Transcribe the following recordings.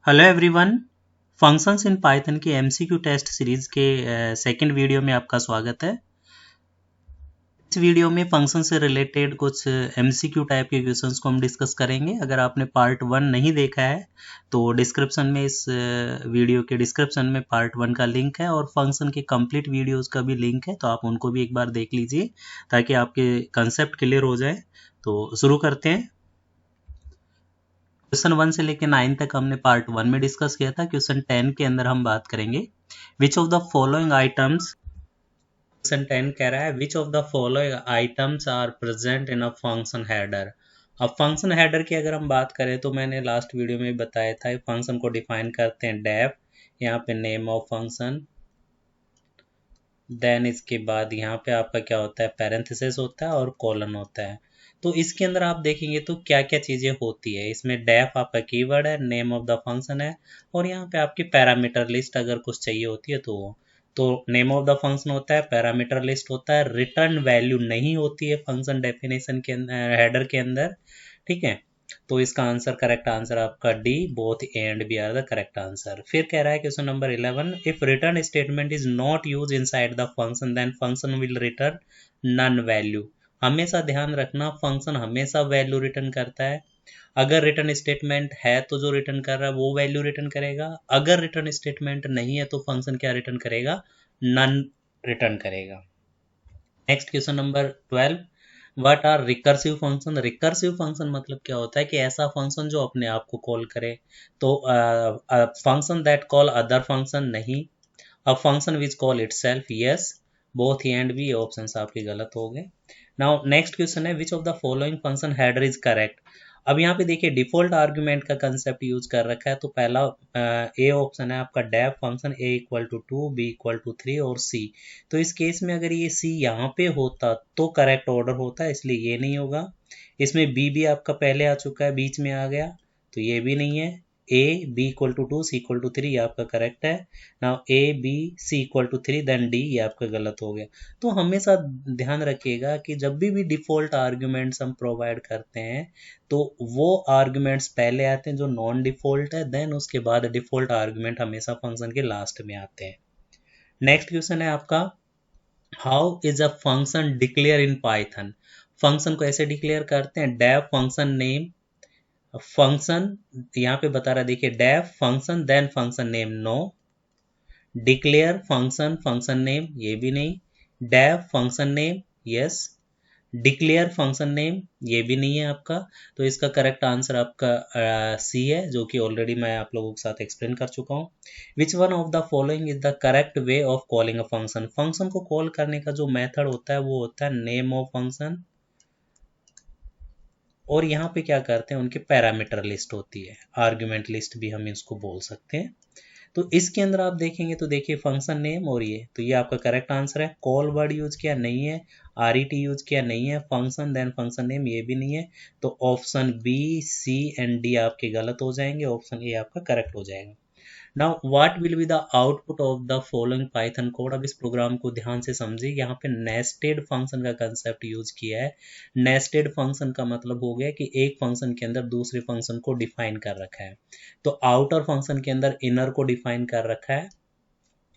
Hello everyone. Functions in Python की MCQ test series के second video में आपका स्वागत है। इस वीडियो में फंक्शन से रिलेटेड कुछ एमसीक्यू टाइप के क्वेश्चंस को हम डिस्कस करेंगे। अगर आपने पार्ट 1 नहीं देखा है तो डिस्क्रिप्शन में इस वीडियो के डिस्क्रिप्शन में पार्ट 1 का लिंक है और फंक्शन के कंप्लीट वीडियोस का भी लिंक है, तो आप उनको भी एक बार देख लीजिए ताकि आपके कंसेप्ट क्लियर हो जाए। तो शुरू करते हैं। क्वेश्चन 1 से लेकर 9 तक हमने पार्ट 1 में डिस्कस किया था। क्वेश्चन 10 के अंदर हम बात करेंगे which of the following items. Question 10 कह रहा है which of the following items are present in a function header. अब फंक्शन हेडर की अगर हम बात करें तो मैंने लास्ट वीडियो में बताया था, फंक्शन को डिफाइन करते हैं डेफ, यहाँ पे नेम ऑफ फंक्शन, देन इसके बाद यहाँ पे आपका क्या होता है, पैरेंथेसिस होता है और कॉलन होता है। तो इसके अंदर आप देखेंगे तो क्या क्या चीजें होती है। इसमें डेफ आपका कीवर्ड है, नेम ऑफ द फंक्शन है और यहाँ पे आपकी पैरामीटर लिस्ट अगर कुछ चाहिए होती है तो नेम ऑफ द फंक्शन होता है, पैरामीटर लिस्ट होता है, रिटर्न वैल्यू नहीं होती है फंक्शन डेफिनेशन के हेडर के अंदर। ठीक है, तो इसका आंसर, करेक्ट आंसर आपका D, both A and B are the correct answer. फिर कह रहा है question number 11, if return statement is not use inside the function then function will return none value. हमेशा ध्यान रखना, फंक्शन हमेशा वैल्यू रिटर्न करता है। अगर रिटर्न स्टेटमेंट है तो जो रिटर्न कर रहा है वो वैल्यू रिटर्न करेगा, अगर रिटर्न स्टेटमेंट नहीं है तो फंक्शन क्या रिटर्न करेगा, नन रिटर्न करेगा। Next question number 12, what are recursive function. Recursive function मतलब क्या होता है कि ऐसा फंक्शन जो अपने आप को कॉल करे। तो function that call other function, नहीं। A function which call itself, yes. Both A and B options आपके गलत हो गए। नाउ नेक्स्ट क्वेश्चन है which of the following function header is correct. अब यहाँ पे देखिए डिफॉल्ट आर्गुमेंट का कंसेप्ट यूज कर रखा है, तो पहला ए ऑप्शन है आपका def function, A equal to 2, B equal to 3 और सी। तो इस केस में अगर ये सी यहाँ पे होता तो करेक्ट ऑर्डर होता, इसलिए ये नहीं होगा। इसमें बी भी आपका पहले आ चुका है, बीच में आ गया, तो ये भी नहीं है। A B equal to 2, C equal to 3 ये आपका करेक्ट है। Now A B C equal to 3 then D ये आपका गलत हो गया। तो हमेशा ध्यान रखिएगा कि जब भी डिफॉल्ट आर्ग्यूमेंट्स हम प्रोवाइड करते हैं तो वो आर्ग्यूमेंट्स पहले आते हैं जो नॉन डिफॉल्ट है, देन उसके बाद डिफॉल्ट आर्ग्यूमेंट हमेशा फंक्शन के लास्ट में आते हैं। नेक्स्ट क्वेश्चन है आपका, how is a function declare in Python. Function को ऐसे डिक्लेयर करते हैं, डेफ फंक्शन नेम फंक्शन, यहाँ पे बता रहा है देखिए, def function then function name, no. Declare function function name, ये भी नहीं। Def function name, yes. Declare function name, ये भी नहीं है आपका। तो इसका करेक्ट आंसर आपका सी है, जो कि ऑलरेडी मैं आप लोगों के साथ एक्सप्लेन कर चुका हूँ। Which one of the following is the correct way of calling a function. Function को कॉल करने का जो मेथड होता है वो होता है नेम ऑफ फंक्शन, और यहाँ पे क्या करते हैं, उनके पैरामीटर लिस्ट होती है, आर्ग्यूमेंट लिस्ट भी हम इसको बोल सकते हैं। तो इसके अंदर आप देखेंगे तो देखिए फंक्शन नेम और ये, तो ये आपका करेक्ट आंसर है। कॉल वर्ड यूज किया नहीं है, आरईटी यूज किया नहीं है, फंक्शन देन फंक्शन नेम ये भी नहीं है। तो option B C and D आपके गलत हो जाएंगे, ऑप्शन ए आपका करेक्ट हो जाएगा। Now what will be the output of the following Python code. अब इस प्रोग्राम को ध्यान से समझिए, यहाँ पे नेस्टेड फंक्शन का कंसेप्ट यूज किया है। नेस्टेड फंक्शन का मतलब हो गया कि एक फंक्शन के अंदर दूसरे फंक्शन को डिफाइन कर रखा है। तो आउटर फंक्शन के अंदर इनर को डिफाइन कर रखा है,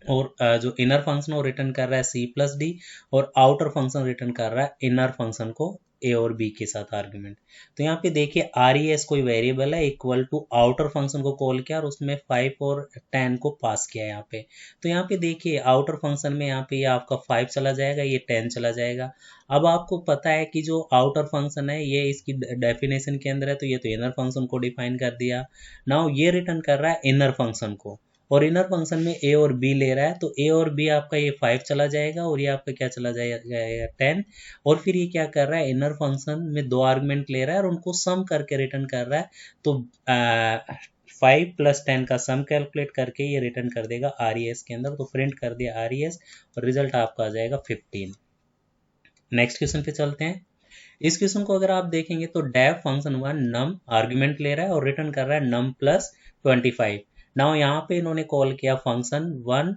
और जो इनर फंक्शन वो रिटर्न कर रहा है सी प्लस डी, और आउटर फंक्शन रिटर्न कर रहा है इनर फंक्शन को ए और बी के साथ आर्ग्यूमेंट। तो यहाँ पे देखिए आर ई एस कोई वेरिएबल है, इक्वल टू आउटर फंक्शन को कॉल किया और उसमें 5 और 10 को पास किया यहाँ पे। तो यहाँ पे देखिए आउटर फंक्शन में यहाँ पे ये आपका 5 चला जाएगा, ये 10 चला जाएगा। अब आपको पता है कि जो आउटर फंक्शन है ये इसकी डेफिनेशन के अंदर है, तो ये तो इनर फंक्शन को डिफाइन कर दिया। नाउ ये रिटर्न कर रहा है इनर फंक्शन को, और इनर फंक्शन में ए और बी ले रहा है, तो ए और बी आपका ये 5 चला जाएगा और ये आपका क्या चला जाएगा 10। और फिर ये क्या कर रहा है, इनर फंक्शन में 2 आर्गुमेंट ले रहा है और उनको सम करके रिटर्न कर रहा है। तो 5 प्लस 10 का सम कैलकुलेट करके ये रिटर्न कर देगा आर ई एस के अंदर। तो प्रिंट कर दिया आर ई एस और रिजल्ट आपका आ जाएगा 15। नेक्स्ट क्वेश्चन पे चलते हैं। इस क्वेश्चन को अगर आप देखेंगे तो डेफ फंक्शन 1 नम आर्गुमेंट ले रहा है और रिटर्न कर रहा है नम प्लस 25। नाउ यहाँ पे इन्होंने कॉल किया फंक्शन 1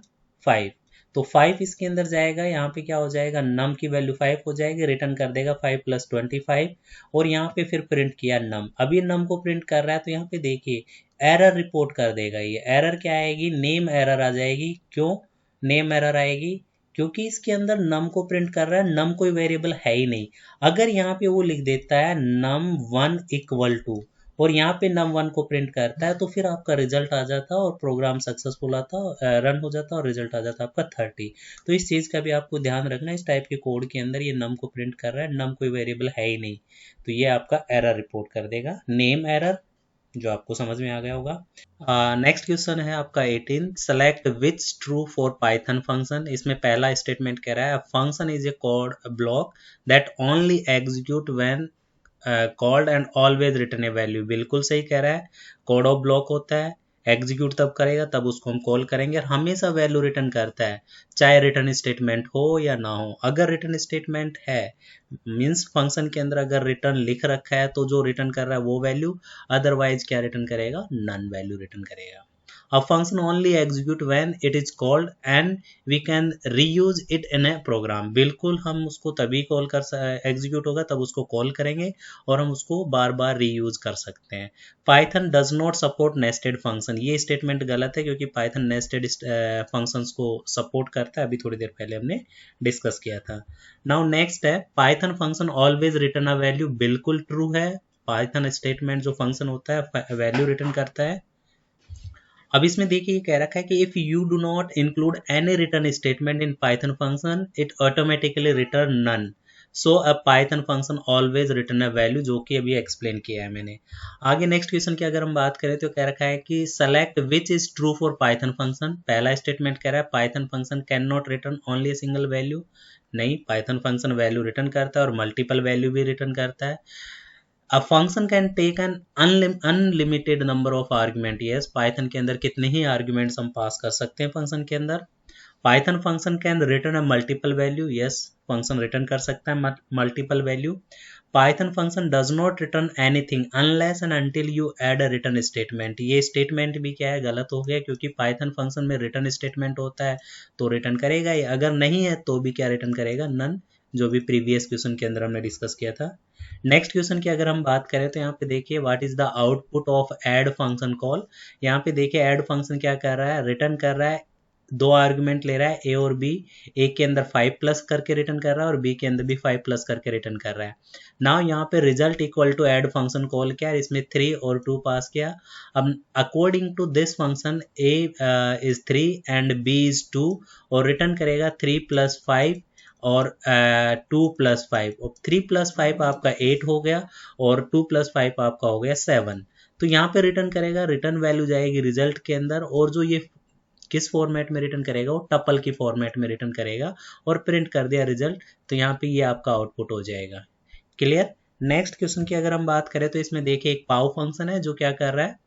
5, तो 5 इसके अंदर जाएगा, यहाँ पे क्या हो जाएगा, नम की वैल्यू 5 हो जाएगी, रिटर्न कर देगा 5 प्लस 25, और यहाँ पे फिर प्रिंट किया नम। अब ये नम को प्रिंट कर रहा है, तो यहाँ पे देखिए एरर रिपोर्ट कर देगा। ये एरर क्या आएगी, नेम एरर आ जाएगी। क्यों नेम एरर आएगी, क्योंकि इसके अंदर नम को प्रिंट कर रहा है, नम कोई वेरिएबल है ही नहीं। अगर यहाँ पे वो लिख देता है num1 इक्वल टू और यहाँ पे num1 को प्रिंट करता है, तो फिर आपका रिजल्ट आ जाता और प्रोग्राम सक्सेसफुल आता, रन हो जाता और रिजल्ट आ जाता आपका 30। तो इस चीज़ का भी आपको ध्यान रखना, इस टाइप के कोड के अंदर ये num को प्रिंट कर रहा है, num कोई वेरिएबल है ही नहीं, तो ये आपका एरर रिपोर्ट कर देगा, नेम एरर, जो आपको समझ में आ गया होगा। नेक्स्ट क्वेश्चन है आपका 18, select which true for Python function. इसमें पहला स्टेटमेंट कह रहा है function is a code block that only execute when called and always return A value. बिल्कुल सही कह रहा है, कोड ऑफ ब्लॉक होता है, एग्जीक्यूट तब करेगा तब उसको हम कॉल करेंगे और हमेशा वैल्यू रिटर्न करता है, चाहे रिटर्न स्टेटमेंट हो या ना हो। अगर रिटर्न स्टेटमेंट है मीन्स फंक्शन के अंदर अगर रिटर्न लिख रखा है तो जो रिटर्न कर रहा है वो वैल्यू, अदरवाइज क्या रिटर्न करेगा, नन वैल्यू रिटर्न करेगा। A function only execute when it is called and we can reuse it in a program। बिल्कुल हम उसको तभी कॉल कर एग्जीक्यूट होगा तब उसको कॉल करेंगे और हम उसको बार बार रीयूज कर सकते हैं। Python does not support nested function, ये स्टेटमेंट गलत है क्योंकि पाइथन नेस्टेड फंक्शंस को सपोर्ट करता है, अभी थोड़ी देर पहले हमने डिस्कस किया था। नाउ नेक्स्ट है Python function always return a value. बिल्कुल ट्रू है, पाइथन स्टेटमेंट जो फंक्शन होता है वैल्यू रिटर्न करता है। अब इसमें देखिए कह रखा है कि if you do not include any return statement in Python function it automatically return none, so a Python function always return a value, जो कि अभी एक्सप्लेन किया है मैंने। आगे नेक्स्ट क्वेश्चन की अगर हम बात करें तो कह रखा है कि select which is true for Python function. पहला स्टेटमेंट कह रहा है Python function can not return only a single value. नहीं, पाइथन फंक्शन वैल्यू रिटर्न करता है और मल्टीपल वैल्यू भी रिटर्न करता है। A function can take an unlimited number of argument। yes, Python के अंदर कितने ही आर्ग्यूमेंट्स हम पास कर सकते हैं फंक्शन के अंदर। Python function can return a multiple value. Yes, function return कर सकता है multiple value. Python function does not return anything unless and until you add a return statement. ये स्टेटमेंट भी क्या है, गलत हो गया, क्योंकि पाइथन फंक्शन में रिटर्न स्टेटमेंट होता है तो रिटर्न करेगा ही, अगर नहीं है तो भी क्या रिटर्न करेगा, नन, जो भी प्रीवियस क्वेश्चन के अंदर हमने डिस्कस किया था। नेक्स्ट क्वेश्चन की अगर हम बात करें तो यहाँ पे देखिए what is the output of add function call. यहाँ पे देखिए ऐड फंक्शन क्या कर रहा है, रिटर्न कर रहा है, दो आर्गुमेंट ले रहा है ए और बी, ए के अंदर 5 प्लस करके रिटर्न कर रहा है और बी के अंदर भी 5 प्लस करके रिटर्न कर रहा है। नाउ यहाँ पे result equal to add function call किया, इसमें 3 और 2 पास किया। अब according to this function a is 3 and b is 2 और रिटर्न करेगा 3 प्लस 5 और 2 प्लस 5, और 3 प्लस 5 आपका 8 हो गया और 2 प्लस 5 आपका हो गया 7। तो यहाँ पे रिटर्न करेगा, रिटर्न वैल्यू जाएगी रिजल्ट के अंदर, और जो ये किस फॉर्मेट में रिटर्न करेगा, वो टपल की फॉर्मेट में रिटर्न करेगा और प्रिंट कर दिया रिजल्ट, तो यहाँ पे ये आपका आउटपुट हो जाएगा। क्लियर। नेक्स्ट क्वेश्चन की अगर हम बात करें तो इसमें देखिए एक पाव फंक्शन है जो क्या कर रहा है,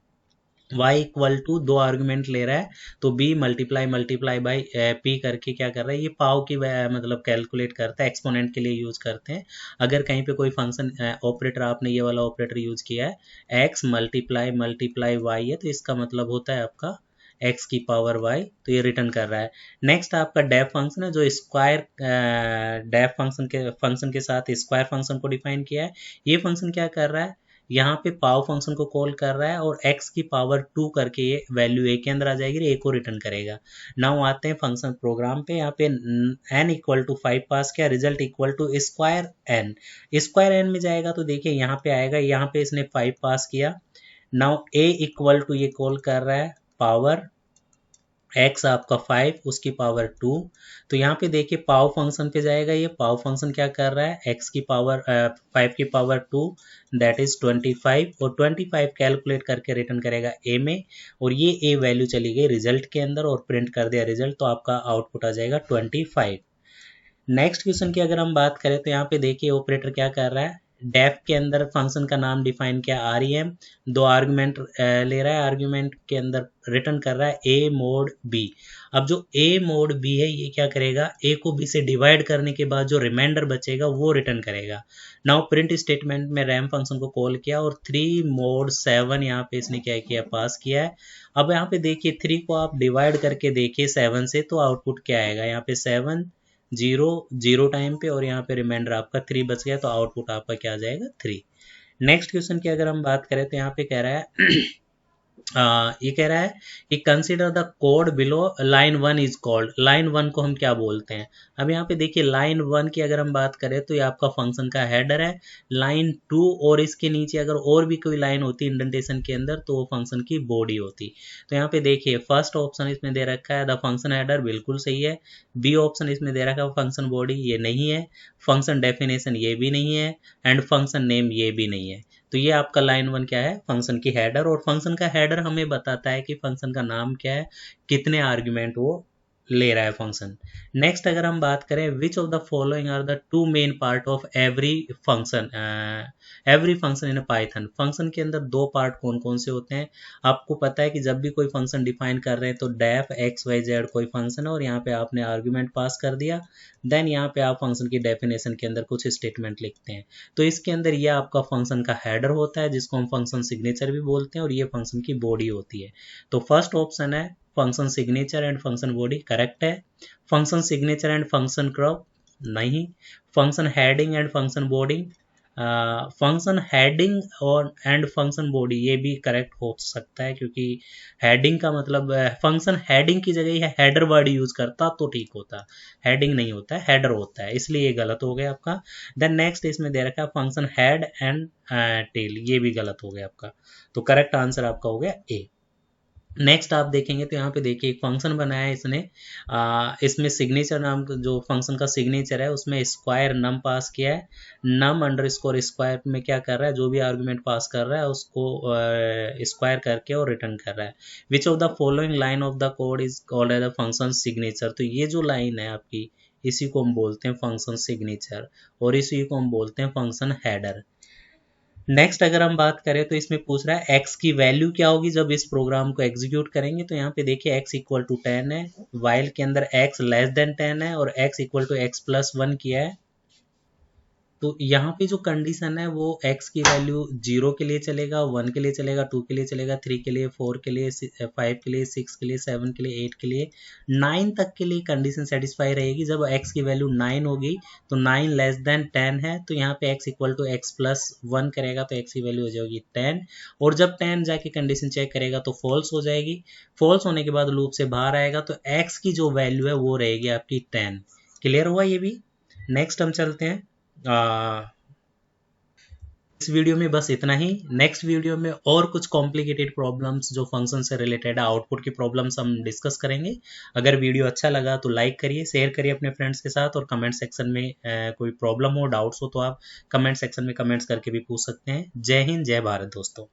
y इक्वल टू 2 आर्गुमेंट ले रहा है, तो b मल्टीप्लाई बाई p करके क्या कर रहा है, ये पाव की मतलब कैलकुलेट करता है, एक्सपोनेंट के लिए यूज करते हैं। अगर कहीं पे कोई फंक्शन ऑपरेटर आपने ये वाला ऑपरेटर यूज किया है, x मल्टीप्लाई y है, तो इसका मतलब होता है आपका x की पावर y, तो ये रिटर्न कर रहा है। नेक्स्ट आपका डेफ फंक्शन है जो स्क्वायर डेफ फंक्शन के साथ स्क्वायर फंक्शन को डिफाइन किया है। ये फंक्शन क्या कर रहा है, यहाँ पे पावर फंक्शन को कॉल कर रहा है और x की पावर 2 करके ये वैल्यू a के अंदर आ जाएगी, a को रिटर्न करेगा। नाउ आते हैं फंक्शन प्रोग्राम पे, यहाँ पे n इक्वल टू 5 पास किया, result equal to square n में जाएगा, तो देखिए यहाँ पे आएगा, यहाँ पे इसने 5 पास किया। नाउ a इक्वल टू ये कॉल कर रहा है पावर x आपका 5 उसकी पावर 2, तो यहाँ पे देखिए पावर फंक्शन पे जाएगा, ये पावर फंक्शन क्या कर रहा है, x की पावर 5 की पावर 2 दैट इज 25, और 25 कैलकुलेट करके रिटर्न करेगा a में, और ये a वैल्यू चली गई रिजल्ट के अंदर और प्रिंट कर दिया रिजल्ट, तो आपका आउटपुट आ जाएगा 25। नेक्स्ट क्वेश्चन की अगर हम बात करें तो यहाँ पे देखिए ऑपरेटर क्या कर रहा है, डेफ के अंदर फंक्शन का नाम डिफाइन किया rem, 2 आर्गुमेंट ले रहा है, आर्गुमेंट के अंदर रिटर्न कर रहा है a मोड b। अब जो a मोड b है ये क्या करेगा, a को b से डिवाइड करने के बाद जो रिमाइंडर बचेगा वो रिटर्न करेगा। नाउ प्रिंट स्टेटमेंट में रैम फंक्शन को कॉल किया और 3 मोड 7 यहाँ पे इसने क्या किया, पास किया है। अब यहाँ पे देखिए 3 को आप डिवाइड करके देखिए 7 से, तो आउटपुट क्या आएगा, यहाँ पे 7 0 टाइम पे और यहाँ पे रिमाइंडर आपका 3 बच गया, तो आउटपुट आपका क्या आ जाएगा 3। नेक्स्ट क्वेश्चन की अगर हम बात करें तो यहाँ पे कह रहा है ये कह रहा है कि consider the code below line 1 is called. Line 1 को हम क्या बोलते हैं? अब यहाँ पे देखिए लाइन 1 की अगर हम बात करें तो ये आपका फंक्शन का हेडर है। लाइन 2 और इसके नीचे अगर और भी कोई लाइन होती इंडेंटेशन के अंदर तो वो फंक्शन की बॉडी होती। तो यहाँ पे देखिए फर्स्ट ऑप्शन इसमें दे रखा है द फंक्शन हेडर, बिल्कुल सही है। बी ऑप्शन इसमें दे रखा है फंक्शन बॉडी, ये नहीं है। फंक्शन डेफिनेशन ये भी नहीं है, एंड फंक्शन नेम ये भी नहीं है। तो ये आपका लाइन 1 क्या है? फंक्शन की हेडर। और फंक्शन का हेडर हमें बताता है कि फंक्शन का नाम क्या है, कितने आर्ग्यूमेंट वो ले रहा है फंक्शन। नेक्स्ट अगर हम बात करें which of the following are the two main part of every function in Python. Function के अंदर दो पार्ट कौन कौन से होते हैं? आपको पता है कि जब भी कोई फंक्शन डिफाइन कर रहे हैं तो डेफ एक्स वाई जेड कोई फंक्शन है और यहाँ पे आपने आर्ग्यूमेंट पास कर दिया, देन यहाँ पे आप फंक्शन की डेफिनेशन के अंदर कुछ स्टेटमेंट लिखते हैं। तो इसके अंदर ये आपका फंक्शन का हेडर होता है जिसको हम फंक्शन सिग्नेचर भी बोलते हैं, और ये फंक्शन की बॉडी होती है। तो फर्स्ट ऑप्शन है function signature and function body, correct है। Function signature and function crop, नहीं। Function heading and function body, function heading और एंड फंक्शन बॉडी ये भी करेक्ट हो सकता है, क्योंकि हेडिंग का मतलब फंक्शन हेडिंग की जगह ये हेडर वर्ड यूज करता तो ठीक होता। हेडिंग नहीं होता है, हेडर होता है, इसलिए ये गलत हो गया आपका। देन नेक्स्ट इसमें दे रखा है फंक्शन हेड एंड टेल, ये भी गलत हो गया आपका। तो करेक्ट आंसर आपका हो गया ए। नेक्स्ट आप देखेंगे तो यहाँ पे देखिए एक फंक्शन बनाया है इसने, इसमें सिग्नेचर नाम जो फंक्शन का सिग्नेचर है उसमें स्क्वायर नम पास किया है। नम अंडर स्कोर स्क्वायर में क्या कर रहा है, जो भी आर्गुमेंट पास कर रहा है उसको स्क्वायर करके और रिटर्न कर रहा है। Which of the following line of the code is called as the function signature. तो ये जो लाइन है आपकी, इसी को हम बोलते हैं फंक्शन सिग्नेचर, और इसी को हम बोलते हैं फंक्शन हेडर। नेक्स्ट अगर हम बात करें तो इसमें पूछ रहा है x की वैल्यू क्या होगी जब इस प्रोग्राम को एग्जीक्यूट करेंगे। तो यहाँ पे देखिए x इक्वल टू 10 है, वाइल के अंदर x लेस देन 10 है और x equal to x plus 1 किया है। तो यहाँ पे जो कंडीशन है वो x की वैल्यू 0 के लिए चलेगा, 1 के लिए चलेगा, 2 के लिए चलेगा, 3 के लिए, 4 के लिए, 5 के लिए, 6 के लिए, 7 के लिए, 8 के लिए, 9 तक के लिए कंडीशन सेटिस्फाई रहेगी। जब x की वैल्यू 9 होगी तो 9 लेस देन 10 है, तो यहाँ पे x equal to x plus 1 करेगा तो x की वैल्यू हो जाएगी 10। और जब 10 जाके कंडीशन चेक करेगा तो फॉल्स हो जाएगी। फॉल्स होने के बाद लूप से बाहर आएगा तो x की जो वैल्यू है वो रहेगी आपकी 10। क्लियर हुआ ये भी? नेक्स्ट हम चलते हैं इस वीडियो में बस इतना ही। नेक्स्ट वीडियो में और कुछ कॉम्प्लिकेटेड प्रॉब्लम्स जो फंक्शन से रिलेटेड है, आउटपुट की प्रॉब्लम्स हम डिस्कस करेंगे। अगर वीडियो अच्छा लगा तो लाइक करिए, शेयर करिए अपने फ्रेंड्स के साथ, और कमेंट सेक्शन में कोई प्रॉब्लम हो, डाउट्स हो तो आप कमेंट सेक्शन में कमेंट्स करके भी पूछ सकते हैं। जय हिंद, जय भारत दोस्तों।